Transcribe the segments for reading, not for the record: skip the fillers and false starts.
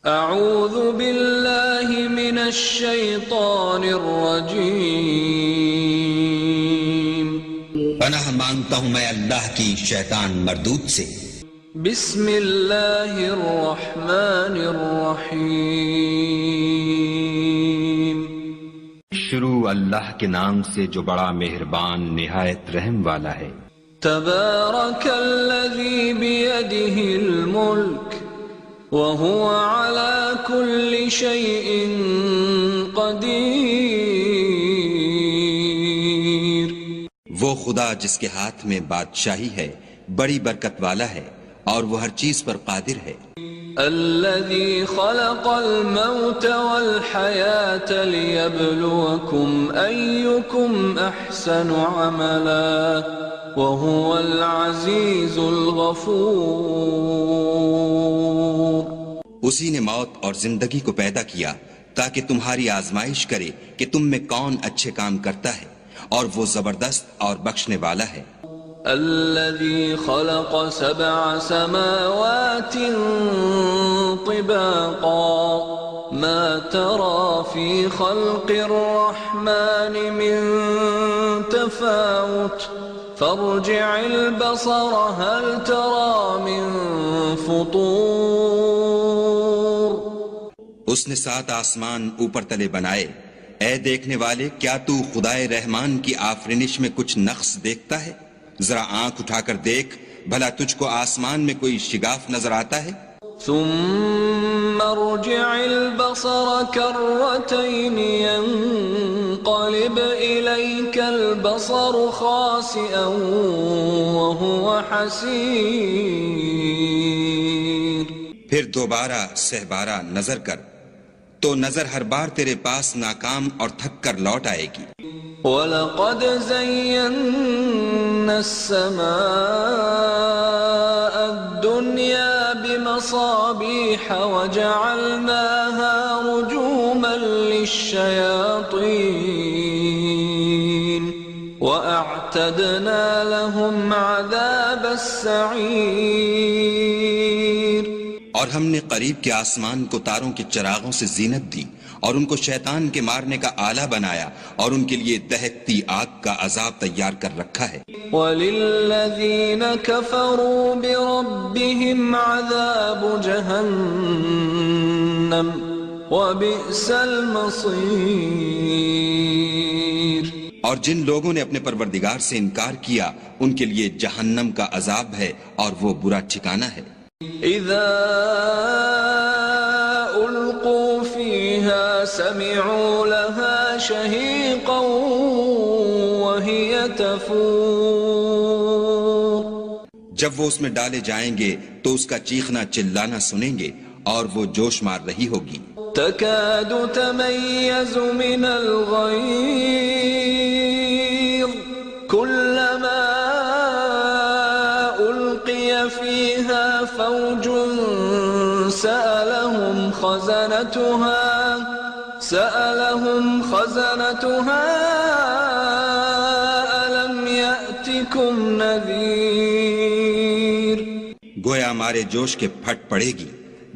اعوذ باللہ من الشیطان الرجیم، پناہ مانگتا ہوں میں اللہ کی شیطان مردود سے۔ بسم اللہ الرحمن الرحیم، شروع اللہ کے نام سے جو بڑا مہربان نہایت رحم والا ہے۔ تبارک الذی بیدہ الملک وهو على كل شيء قدیر، وہ خدا جس کے ہاتھ میں بادشاہی ہے بڑی برکت والا ہے اور وہ ہر چیز پر قادر ہے۔ الذي خلق الموت والحياة ليبلوكم أيكم أحسن عملا وهو العزيز الغفور، اسی نے موت اور زندگی کو پیدا کیا تاکہ تمہاری آزمائش کرے کہ تم میں کون اچھے کام کرتا ہے، اور وہ زبردست اور بخشنے والا ہے۔ الذي خلق 7 سماوات طباقا ما ترى في خلق الرحمن من تفاوت فارجع البصر هل ترى من فطور، اس نے 7 آسمان اوپر تلے بنائے، اے دیکھنے والے کیا تو خدائے رحمان کی آفرینش میں کچھ نقص دیکھتا ہے؟ ذرا آنکھ اٹھا کر دیکھ بھلا تجھ کو آسمان میں کوئی شگاف نظر آتا ہے؟ ثم ارجع البصر كرتين ينقلب إليك البصر خاسئا وهو حسير، پھر دوبارہ سہبارہ نظر کر تو نظر ہر بار تیرے پاس ناکام اور تھک کر لوٹ آئے گی۔ وَلَقَدْ زَيَّنَّا السَّمَاءَ الدُّنْيَا بِمَصَابِيحَ وَجَعَلْنَاهَا رُجُومًا لِلشَّيَاطِينِ وَأَعْتَدْنَا لَهُمْ عَذَابَ السَّعِيرِ، اور ہم نے قریب کے آسمان کو تاروں کے چراغوں سے زینت دی اور ان کو شیطان کے مارنے کا آلہ بنایا اور ان کے لیے دہکتی آگ کا عذاب تیار کر رکھا ہے۔ وَلِلَّذِينَ كَفَرُوا بِرَبِّهِمْ عَذَابُ جَهَنَّمَ وَبِئْسَ الْمَصِيرُ، اور جن لوگوں نے اپنے پروردگار سے انکار کیا ان کے لیے جہنم کا عذاب ہے اور وہ برا ٹھکانہ ہے۔ اذا القوا فيها سمعوا لها شهيقا وهي تفور، جب وہ اس میں ڈالے جائیں گے تو اس کا چیخنا چلانا سنیں گے اور وہ جوش مار رہی ہوگی۔ تكاد تميز من الغيظ كلما ألقي فيها فوج سألهم خزنتها ألم يأتكم نذير، گویا مارے جوش کے پھٹ پڑے گی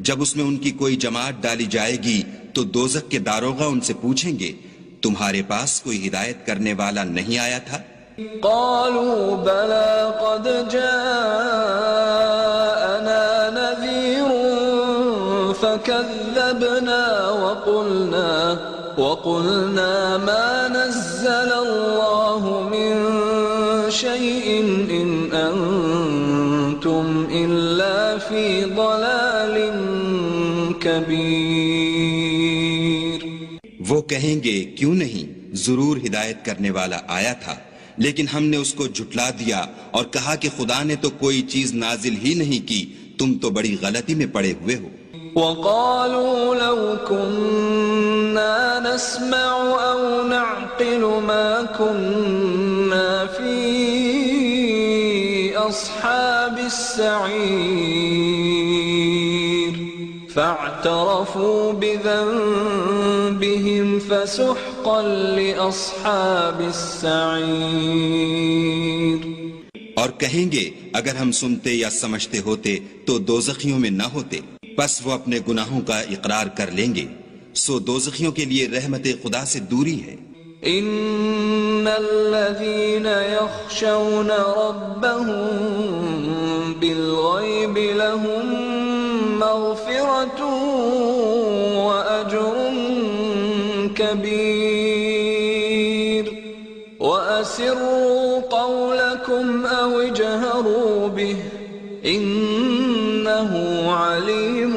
جب اس میں ان کی کوئی جماعت ڈالی جائے گی تو دوزخ کے داروغہ ان سے پوچھیں گے تمہارے پاس کوئی ہدایت کرنے والا نہیں آیا تھا؟ قالوا بلى قد جاءنا نذير فكذبنا وقلنا ما نزل الله من شيء إن أنتم إلا في ضلال كبير، وہ کہیں گے کیوں نہیں، ضرور ہدایت کرنے والا آیا تھا، لیکن ہم نے اس کو جھٹلا دیا اور کہا کہ خدا نے تو کوئی چیز نازل ہی نہیں کی، تم تو بڑی غلطی میں پڑے ہوئے ہو۔ وقالوا لو كنا نسمع أو نعقل ما كنا في أصحاب السعير فاعترفوا بذنبهم فسحقا لأصحاب السعير، اور کہیں گے اگر ہم سنتے یا سمجھتے ہوتے تو دوزخیوں میں نہ ہوتے۔ پس وہ اپنے گناہوں کا اقرار کر لیں گے، سو دوزخیوں کے لیے رحمت خدا سے دوری ہے۔ ان الذين يخشون ربهم بالغيب لهم مغفرة واجر كبير واسروا قولكم او اجهروا به انه عليم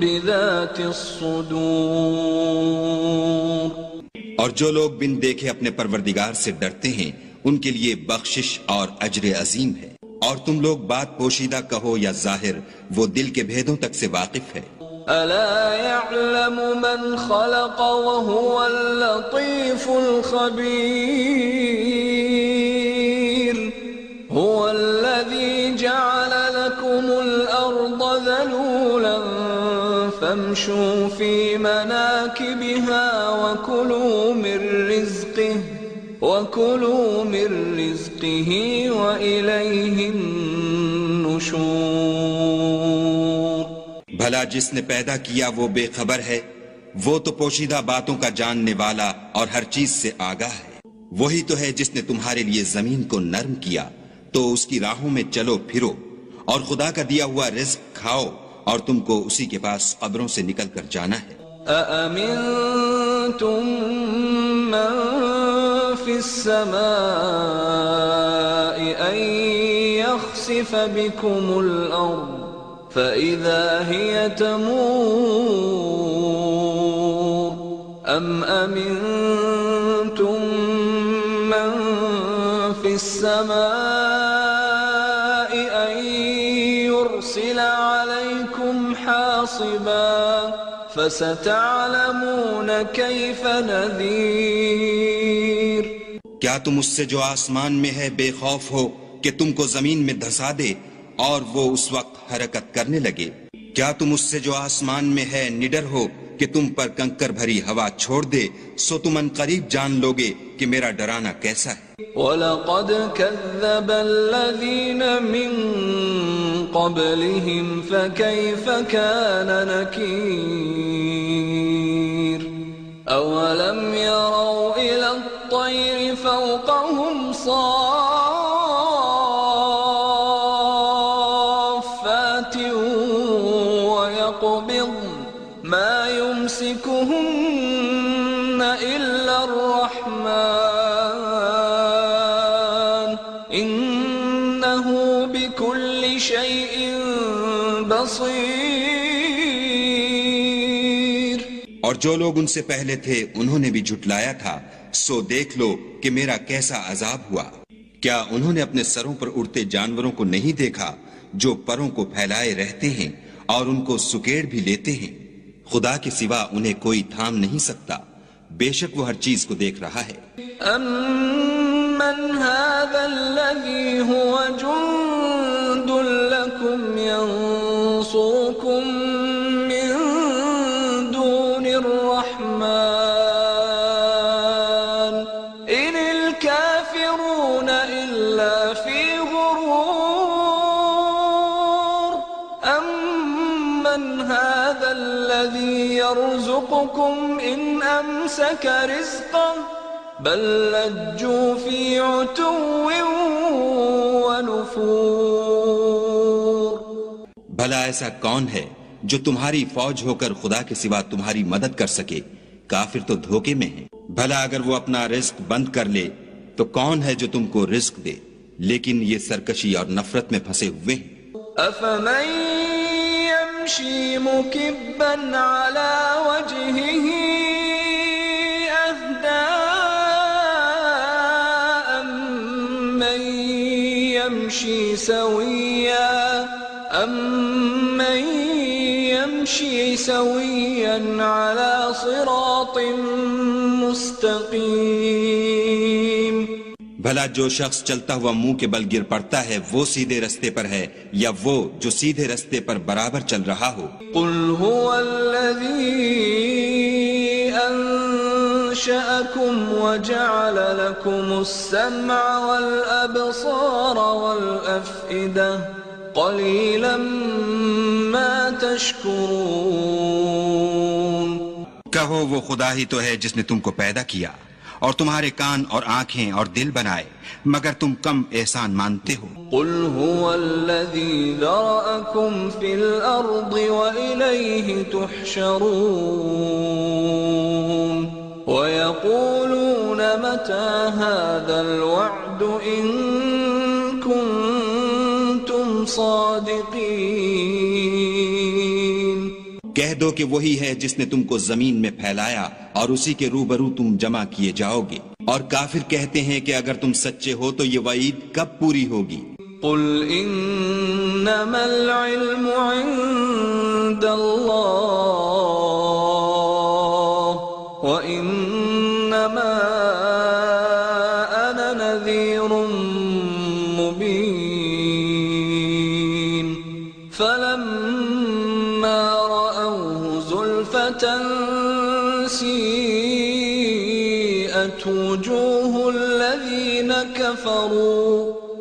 بذات الصدور۔ اور جو لوگ بن دیکھے اپنے پروردگار سے ڈرتے ہیں ان کے لیے بخشش اور اجر عظیم ہے۔ اور تم لوگ بات پوشیدہ کہو یا ظاہر، وہ دل کے بھیدوں تک سے واقف ہے۔ ألا يعلم من خلق وهو اللطيف الخبير هو الذي جعل لكم الأرض ذلولا فامشوا في مناكبها وكلوا من رزقه وإليه النشور۔ بھلا جس نے پیدا کیا وہ بے خبر ہے، وہ تو پوشیدہ باتوں کا جاننے والا اور ہر چیز سے آگاہ ہے۔ وہی تو ہے جس نے تمہارے لیے زمین کو نرم کیا تو اس کی راہوں میں چلو پھرو، اور خدا کا دیا ہوا رزق کھاؤ، اور تم کو اسی کے پاس قبروں سے نکل کر جانا ہے۔ أأمنتم من في السماء أن يخسف بكم الأرض فإذا هي تمور أم أمنتم من في السماء أن يرسل عليكم حاصبا فستعلمون كيف نذير۔ کیا تم اس سے جو آسمان میں ہے بے خوف ہو کہ تم کو زمین میں دھسا دے اور وہ اس وقت حرکت کرنے لگے؟ کیا تم اس سے جو آسمان میں ہے نڈر ہو کہ تم پر کنکر بھری ہوا چھوڑ دے؟ سو تم ان قریب جان لوگے کہ میرا ڈرانا کیسا ہے۔ وَلَقَدْ كَذَّبَ الَّذِينَ مِن قَبْلِهِمْ فَكَيْفَ كَانَ نَكِيرِ أَوَلَمْ يَرَوْا إِلَى الطَّيْرِ فَوْقَهُمْ صَافَّاتٍ وَيَقْبِضْنَ مَا يُمْسِكُهُنَّ إِلَّا الرَّحْمَنُ إِنَّهُ بِكُلِّ شَيْءٍ بَصِيرٌ۔ اور جو لوگ ان سے پہلے تھے انہوں نے بھی جھٹلایا تھا، سو دیکھ لو کہ میرا کیسا عذاب ہوا۔ کیا انہوں نے اپنے سروں پر اڑتے جانوروں کو نہیں دیکھا جو پروں کو پھیلائے رہتے ہیں اور ان کو سکیڑ بھی لیتے ہیں؟ خدا کے سوا انہیں کوئی تھام نہیں سکتا، بے شک وہ ہر چیز کو دیکھ رہا ہے۔ أَمَّنْ هَذَا الَّذِي هُوَ جُنْدٌ لَكُمْ يَنْصُرُكُمْ مِنْ دُونِ الرَّحْمَنِ إِنِ الْكَافِرُونَ إِلَّا فِي غُرُورٍ أَمَّنْ هَذَا الَّذِي يَرْزُقُكُمْ إِنْ أَمْسَكَ رِزْقَهُ بل لجوا في عتو ونفور۔ بھلا ایسا کون ہے جو تمہاری فوج ہو کر خدا کے سوا تمہاری مدد کر سکے؟ کافر تو دھوکے میں ہیں۔ بھلا اگر وہ اپنا رزق بند کر لے تو کون ہے جو تم کو رزق دے؟ لیکن یہ سرکشی اور نفرت میں پھنسے ہوئے ہیں۔ أفمن يمشي مكبا على وجهه أهدى أمن يمشي سويا على صراط مستقيم۔ بھلا جو شخص چلتا ہوا منہ کے بل گر پڑتا ہے وہ سیدھے رستے پر ہے یا وہ جو سیدھے رستے پر برابر چل رہا ہو؟ قل هو الذي أنشأكم وجعل لكم السمع والأبصار والأفئدة قليلا ما تشكرون کہو وہ خدا ہی تو ہے جس نے تم کو پیدا کیا اور تمہارے کان اور آنکھیں اور دل بنائے، مگر تم کم احسان مانتے ہو۔ قل هو الذي ذرأكم في الأرض وإليه تحشرون ويقولون متى هذا الوعد إن كنتم صادقين۔ کہہ دو کہ وہی ہے جس نے تم کو زمین میں پھیلایا اور اسی کے روبرو تم جمع کیے جاؤ گے، اور کافر کہتے ہیں کہ اگر تم سچے ہو تو یہ وعید کب پوری ہوگی؟ قل انما العلم عند اللہ وانما انا نذیر مبین فلما رأوه زلفة سیئت وجوه الذین کفروا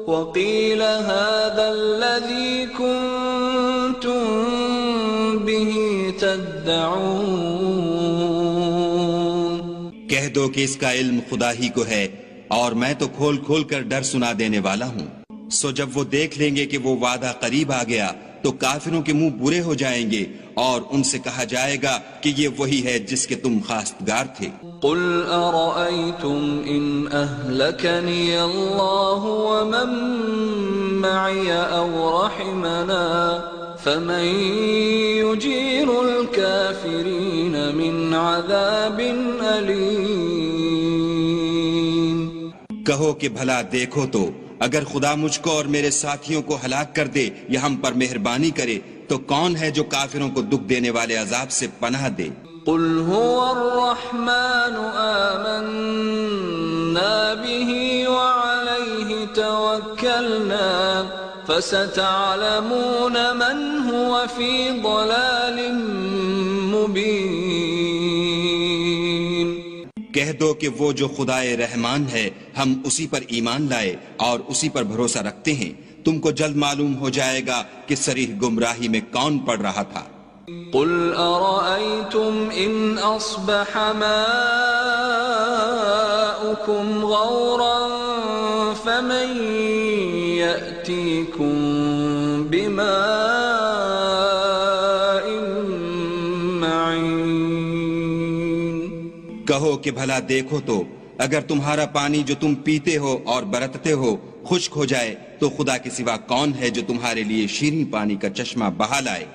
وقیل هذا الذی کنتم به تدعون۔ کہہ دو کہ اس کا علم خدا ہی کو ہے اور میں تو کھول کھول کر ڈر سنا دینے والا ہوں۔ سو جب وہ دیکھ لیں گے کہ وہ وعدہ قریب آ گیا تو کافروں کے منہ برے ہو جائیں گے اور ان سے کہا جائے گا کہ یہ وہی ہے جس کے تم خواستگار تھے۔ قل ارأيتم ان اهلكني الله ومن معي او رحمنا فمن يجير الكافرين من عذاب أليم۔ کہو کہ بھلا دیکھو تو اگر خدا مجھ کو اور میرے ساتھیوں کو ہلاک کر دے یا ہم پر مہربانی کرے تو کون ہے جو کافروں کو دکھ دینے والے عذاب سے پناہ دے؟ قل هو الرحمن آمنا به وعليه توكلنا فستعلمون من هو في ضلال مبين۔ کہہ دو کہ وہ جو خدائے رحمان ہے ہم اسی پر ایمان لائے اور اسی پر بھروسہ رکھتے ہیں، تم کو جلد معلوم ہو جائے گا کہ صریح گمراہی میں کون پڑ رہا تھا۔ قل ارأيتم ان اصبح ماؤكم غورا فمن يأتيكم بماء معين۔ کہو کہ بھلا دیکھو تو اگر تمہارا پانی جو تم پیتے ہو اور برتتے ہو خشک ہو جائے تو خدا کے سوا کون ہے جو تمہارے لیے شیریں پانی کا چشمہ بہا لائے؟